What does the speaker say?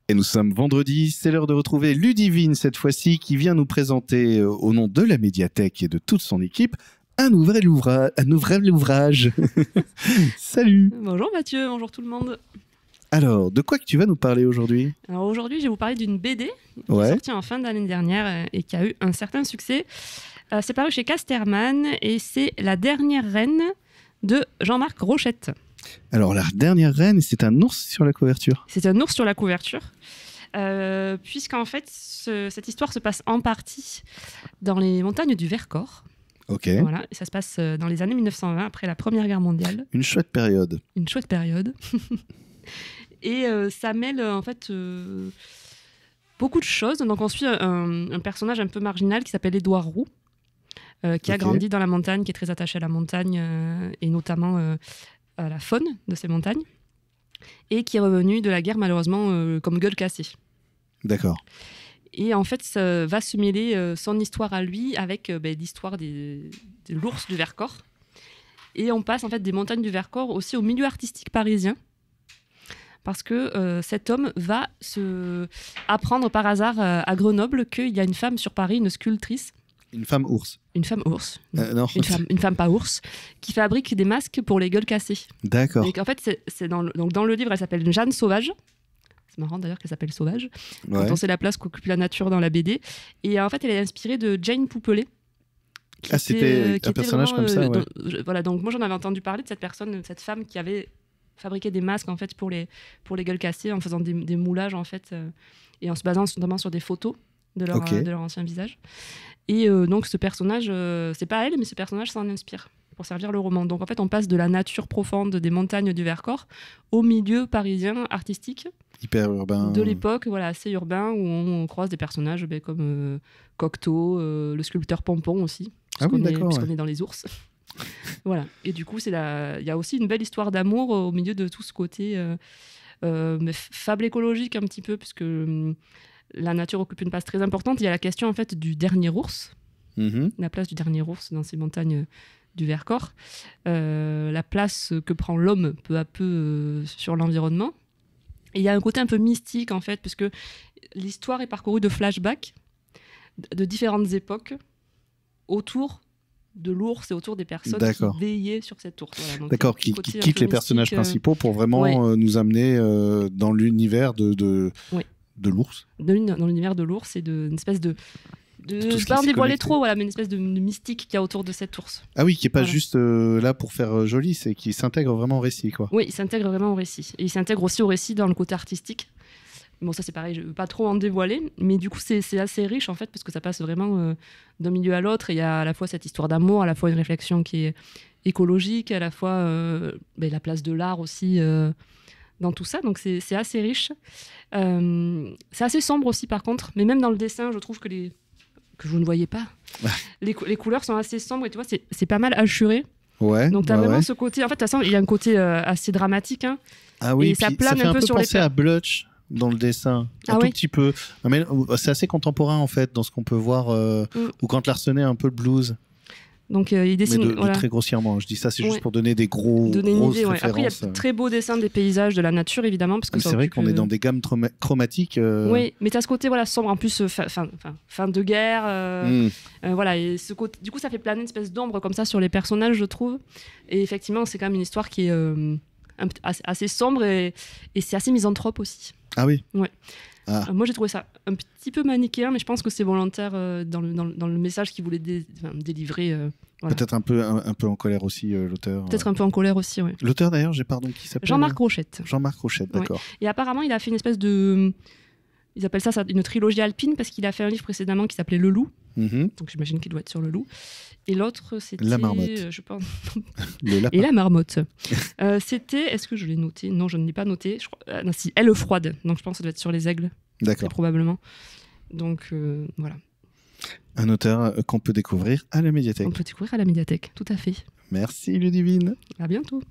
Et nous sommes vendredi, c'est l'heure de retrouver Ludivine cette fois-ci qui vient nous présenter au nom de la médiathèque et de toute son équipe un nouvel ouvrage. Salut. Bonjour Mathieu, bonjour tout le monde. Alors, de quoi que tu vas nous parler aujourd'hui? Alors aujourd'hui, je vais vous parler d'une BD qui est sortie en fin d'année dernière et qui a eu un certain succès. C'est paru chez Casterman et c'est La dernière reine de Jean-Marc Rochette. Alors, La dernière reine, c'est un ours sur la couverture. C'est un ours sur la couverture, puisqu'en fait, cette histoire se passe en partie dans les montagnes du Vercors. Ok. Voilà, et ça se passe dans les années 1920, après la Première Guerre mondiale. Une chouette période. Une chouette période. Et ça mêle en fait beaucoup de choses. Donc on suit un personnage un peu marginal qui s'appelle Édouard Roux, qui a grandi dans la montagne, qui est très attaché à la montagne et notamment à la faune de ces montagnes, et qui est revenu de la guerre malheureusement comme gueule cassée. D'accord. Et en fait, ça va se mêler son histoire à lui avec l'histoire de l'ours du Vercors. Et on passe en fait des montagnes du Vercors aussi au milieu artistique parisien. Parce que cet homme va apprendre par hasard à Grenoble qu'il y a une femme sur Paris, une sculptrice. Une femme ours. Une femme ours. Non. Une femme pas ours, qui fabrique des masques pour les gueules cassées. D'accord. Et en fait, dans le livre, elle s'appelle Jeanne Sauvage. C'est marrant d'ailleurs qu'elle s'appelle Sauvage. Ouais. Quand on sait la place qu'occupe la nature dans la BD. Et en fait, elle est inspirée de Jane Poupelet. C'était un personnage comme ça, ouais. Voilà, donc moi j'en avais entendu parler de cette personne, cette femme qui avait fabriqué des masques en fait pour les gueules cassées en faisant des moulages en fait et en se basant notamment sur des photos de leur ancien visage. Et donc ce personnage, c'est pas elle, mais ce personnage s'en inspire pour servir le roman. Donc en fait on passe de la nature profonde des montagnes du Vercors au milieu parisien artistique. Hyper urbain. De l'époque, voilà, assez urbain, où on croise des personnages comme Cocteau, le sculpteur Pompon aussi, puisqu'on est dans les ours. Voilà. Et du coup, il y a aussi une belle histoire d'amour au milieu de tout ce côté mais fable écologique un petit peu, puisque la nature occupe une place très importante. Il y a la question en fait du dernier ours, la place du dernier ours dans ces montagnes du Vercors, la place que prend l'homme peu à peu sur l'environnement. Et il y a un côté un peu mystique en fait, puisque l'histoire est parcourue de flashbacks de différentes époques autour de l'ours et autour des personnes qui veillaient sur cet ours. Voilà, donc qui quittent les personnages principaux pour vraiment nous amener dans l'univers de l'ours. Dans l'univers de l'ours et d'une espèce de pas en dévoiler trop, voilà, mais une espèce de mystique qu'il y a autour de cet ours. Ah oui, qui n'est pas juste là pour faire joli, c'est qu'il s'intègre vraiment au récit, quoi. Oui, il s'intègre vraiment au récit. Et il s'intègre aussi au récit dans le côté artistique. Bon, ça c'est pareil, je ne veux pas trop en dévoiler, mais du coup c'est assez riche en fait, parce que ça passe vraiment d'un milieu à l'autre, et il y a à la fois cette histoire d'amour, à la fois une réflexion qui est écologique, à la fois la place de l'art aussi dans tout ça, donc c'est assez riche. C'est assez sombre aussi par contre, mais même dans le dessin, je trouve que vous ne voyez pas. Les couleurs sont assez sombres et tu vois, c'est pas mal hachuré. Ouais. Donc tu as vraiment ce côté. En fait, de toute façon, il y a un côté assez dramatique. Hein, ah oui, et ça plane fait un peu sur les. Ça fait un peu penser à Blutch dans le dessin. Un tout petit peu. Mais c'est assez contemporain en fait, dans ce qu'on peut voir. Ou quand Larsenet a un peu le blues. Donc il dessine mais très grossièrement. Je dis ça, c'est juste pour donner des grosses références. Après, il y a de très beaux dessins des paysages, de la nature évidemment, parce que c'est vrai qu'on est dans des gammes chromatiques. Oui, mais t'as ce côté sombre en plus, fin de guerre. Voilà, et ce côté, du coup, ça fait planer une espèce d'ombre comme ça sur les personnages, je trouve. Et effectivement, c'est quand même une histoire qui est assez sombre et c'est assez misanthrope aussi. Ah oui. Ouais. Moi j'ai trouvé ça un petit peu manichéen, mais je pense que c'est volontaire dans le message qu'il voulait délivrer. Voilà. Peut-être un peu en colère aussi, l'auteur. Peut-être un peu en colère aussi, oui. L'auteur d'ailleurs, qui s'appelle Jean-Marc Rochette. Jean-Marc Rochette, d'accord. Ouais. Et apparemment il a fait une espèce de... Ils appellent ça une trilogie alpine, parce qu'il a fait un livre précédemment qui s'appelait Le Loup. Donc j'imagine qu'il doit être sur Le Loup. Et l'autre c'était... La marmotte. Je pense... Le lapin. Et la marmotte. C'était... Est-ce que je l'ai noté? Non, je ne l'ai pas noté. Je crois... non, si, Elle froide. Donc je pense que ça doit être sur les aigles. D'accord. Très probablement. Donc voilà. Un auteur qu'on peut découvrir à la médiathèque. On peut découvrir à la médiathèque, tout à fait. Merci Ludivine. À bientôt.